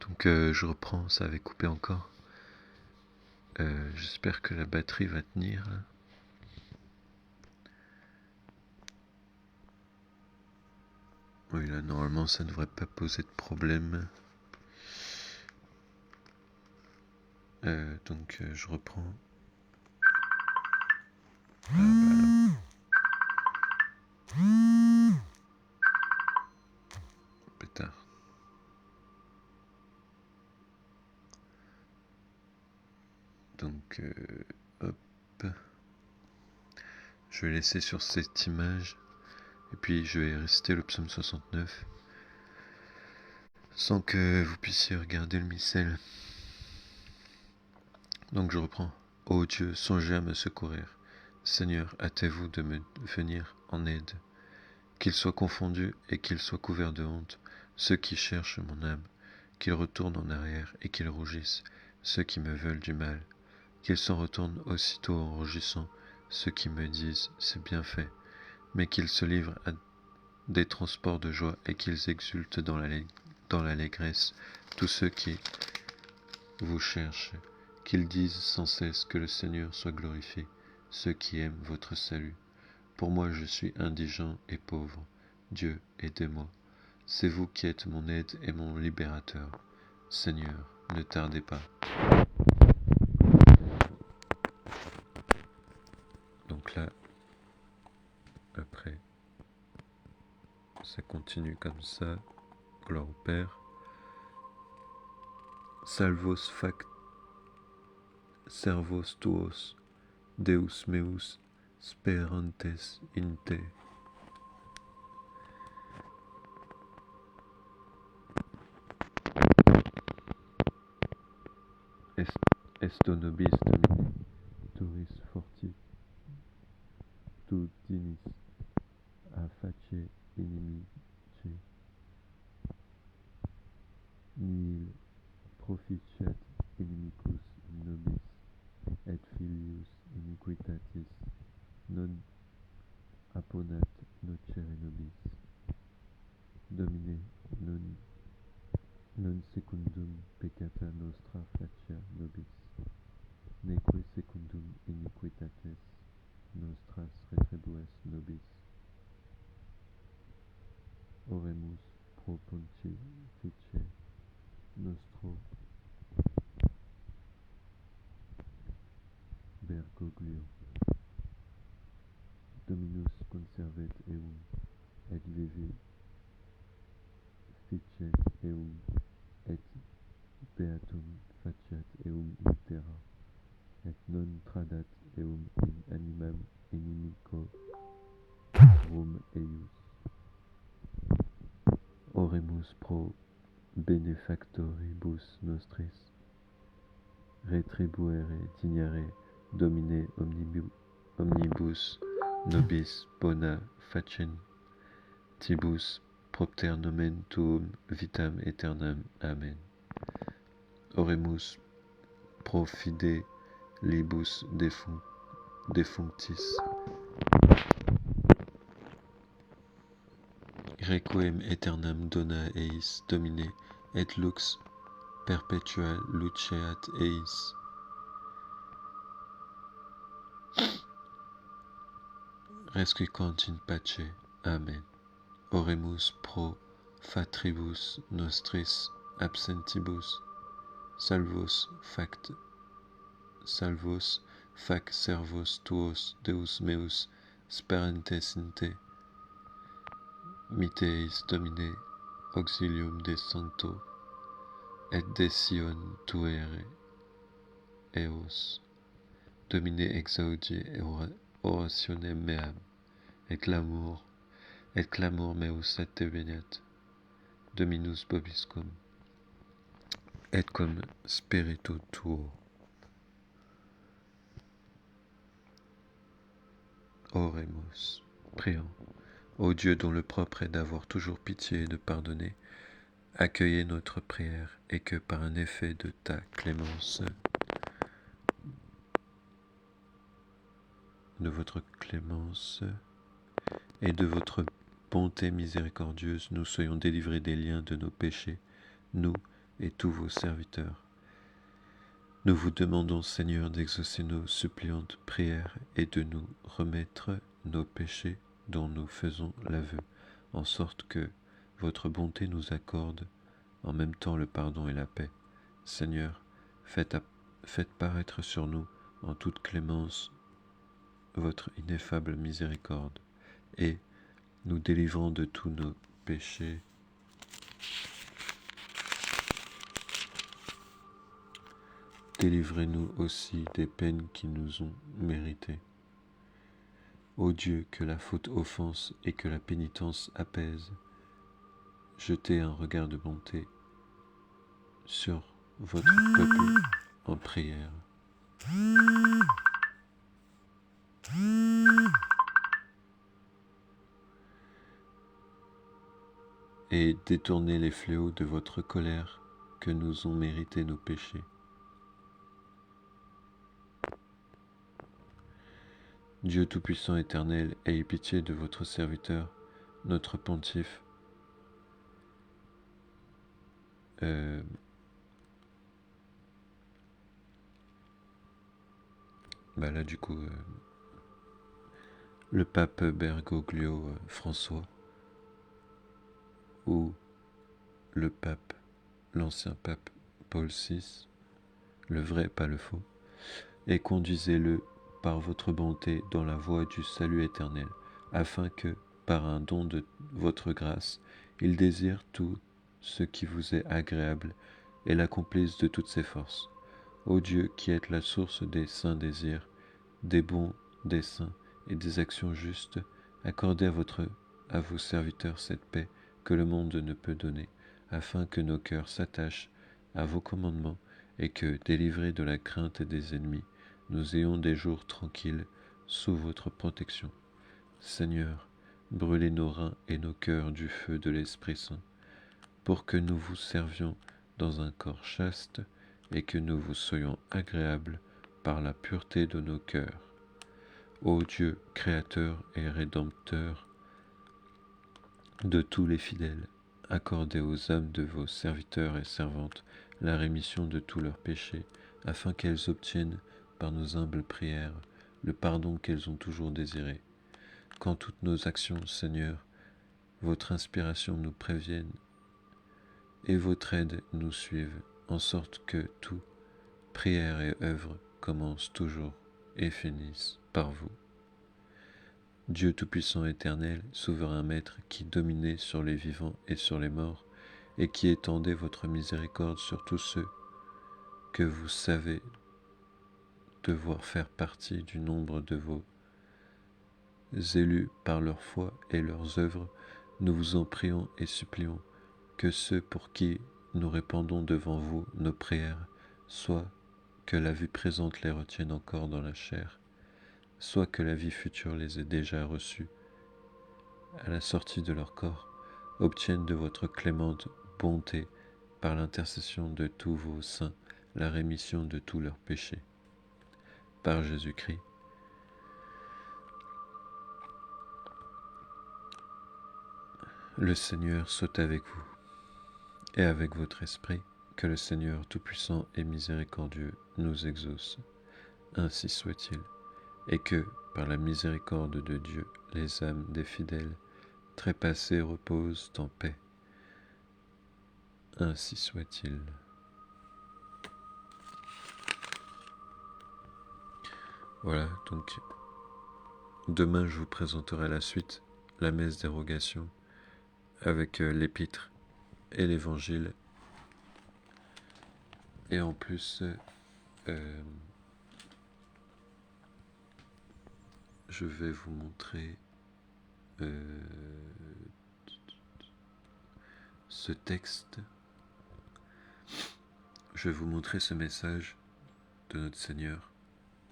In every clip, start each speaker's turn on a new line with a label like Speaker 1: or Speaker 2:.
Speaker 1: Donc je reprends, ça avait coupé encore. J'espère que la batterie va tenir là. Oui, là normalement ça ne devrait pas poser de problème. Donc je reprends. Pétard. Donc hop. Je vais laisser sur cette image. Et puis je vais réciter le psaume 69. Sans que vous puissiez regarder le missel. Donc je reprends. Ô Dieu, songez à me secourir. Seigneur, hâtez-vous de me venir en aide. Qu'ils soient confondus et qu'ils soient couverts de honte, ceux qui cherchent mon âme, qu'ils retournent en arrière et qu'ils rougissent, ceux qui me veulent du mal, qu'ils s'en retournent aussitôt en rougissant, ceux qui me disent c'est bien fait, mais qu'ils se livrent à des transports de joie et qu'ils exultent dans l'allégresse, tous ceux qui vous cherchent, qu'ils disent sans cesse que le Seigneur soit glorifié, ceux qui aiment votre salut. Pour moi je suis indigent et pauvre. Dieu, aidez-moi. C'est vous qui êtes mon aide et mon libérateur. Seigneur, ne tardez pas. Donc là, après, ça continue comme ça. Gloire au Père. Salvos fac servos tuos, Deus meus sperantes in te. Esto nobis Domine, turis fortitudinis a face inimici, nihil proficiat inimicus in nobis, et filius iniquitatis non apponat nocere nobis. Domine, non secundum peccata nostra facia nobis, neque secundum iniquitates nostras retribues nobis. Oremus pro pontifice nostro Bergoglio. Dominus conservet eum, et vivi ficet eum, et beatum faciat eum in terra, et non tradat eum in animam inimicorum eius. Oremus pro benefactoribus nostris, retribuere dignare Domine omnibus nobis bona facentibus propter nomen tuum vitam aeternam. Amen. Oremus pro fidelibus defunctis, requiem aeternam dona eis Domine, et lux perpetua luceat eis. Resquiquant in pace. Amen. Oremus pro fatribus nostris absentibus, salvos fac servos tuos, Deus meus sperantes in te. Mite eis Domine auxilium de santo, et de Sion tuere eos. Domine exaudi orationem meam, et clamor meus adveniat. Dominus vobiscum, et cum spiritu tuo. Oremus, prions. Ô Dieu dont le propre est d'avoir toujours pitié et de pardonner, accueillez notre prière et que par un effet de ta clémence, de votre clémence et de votre bonté miséricordieuse, nous soyons délivrés des liens de nos péchés, nous et tous vos serviteurs. Nous vous demandons, Seigneur, d'exaucer nos suppliantes prières et de nous remettre nos péchés dont nous faisons l'aveu, en sorte que votre bonté nous accorde en même temps le pardon et la paix. Seigneur, faites paraître sur nous en toute clémence votre ineffable miséricorde, et, nous délivrant de tous nos péchés, délivrez-nous aussi des peines qui nous ont méritées. Ô Dieu, que la faute offense et que la pénitence apaise, jetez un regard de bonté sur votre peuple en prière. Et détournez les fléaux de votre colère que nous ont mérité nos péchés. Dieu Tout-Puissant éternel, ayez pitié de votre serviteur, notre pontife, le pape Bergoglio François, ou le pape, l'ancien pape Paul VI, le vrai, pas le faux, et conduisez-le par votre bonté dans la voie du salut éternel, afin que, par un don de votre grâce, il désire tout ce qui vous est agréable et l'accomplisse de toutes ses forces. Ô Dieu, qui êtes la source des saints désirs, des bons desseins et des actions justes, accordez à vos serviteurs cette paix que le monde ne peut donner, afin que nos cœurs s'attachent à vos commandements et que, délivrés de la crainte des ennemis, nous ayons des jours tranquilles sous votre protection. Seigneur, brûlez nos reins et nos cœurs du feu de l'Esprit Saint, pour que nous vous servions dans un corps chaste et que nous vous soyons agréables par la pureté de nos cœurs. Ô Dieu, Créateur et Rédempteur de tous les fidèles, accordez aux âmes de vos serviteurs et servantes la rémission de tous leurs péchés, afin qu'elles obtiennent, par nos humbles prières, le pardon qu'elles ont toujours désiré. Qu'en toutes nos actions, Seigneur, votre inspiration nous prévienne et votre aide nous suive, en sorte que tout, prière et œuvre, commencent toujours et finissent par vous. Dieu Tout-Puissant éternel, souverain Maître, qui dominez sur les vivants et sur les morts, et qui étendez votre miséricorde sur tous ceux que vous savez devoir faire partie du nombre de vos élus par leur foi et leurs œuvres, nous vous en prions et supplions que ceux pour qui nous répandons devant vous nos prières, soit que la vie présente les retienne encore dans la chair, soit que la vie future les ait déjà reçus à la sortie de leur corps, obtiennent de votre clémente bonté, par l'intercession de tous vos saints, la rémission de tous leurs péchés. Par Jésus-Christ. Le Seigneur soit avec vous, et avec votre esprit, que le Seigneur Tout-Puissant et Miséricordieux nous exauce. Ainsi soit-il, et que, par la miséricorde de Dieu, les âmes des fidèles trépassés reposent en paix. Ainsi soit-il. Voilà, donc demain je vous présenterai la suite, la messe dérogation, avec l'épître et l'évangile. Et en plus, je vais vous montrer ce texte. Je vais vous montrer ce message de notre Seigneur.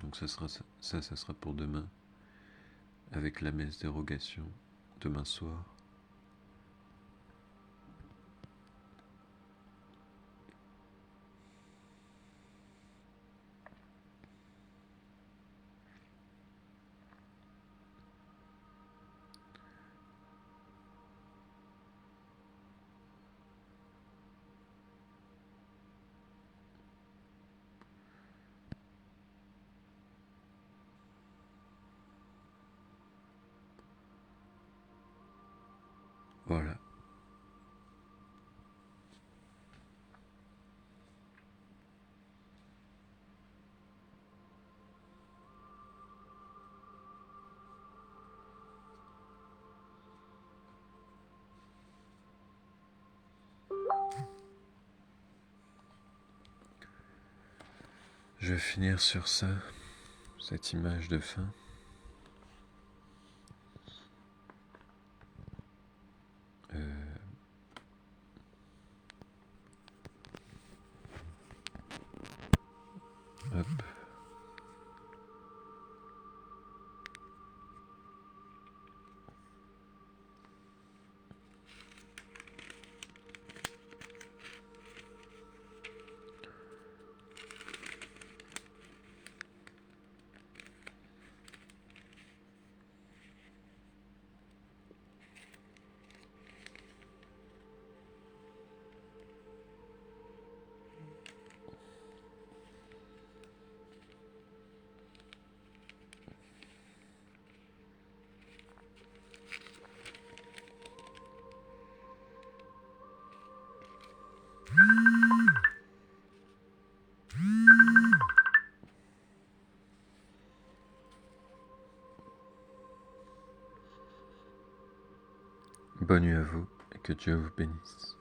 Speaker 1: Donc ça sera pour demain, avec la messe dérogation, demain soir. Voilà. Je vais finir sur ça, cette image de fin. Hop. Bonne nuit à vous et que Dieu vous bénisse.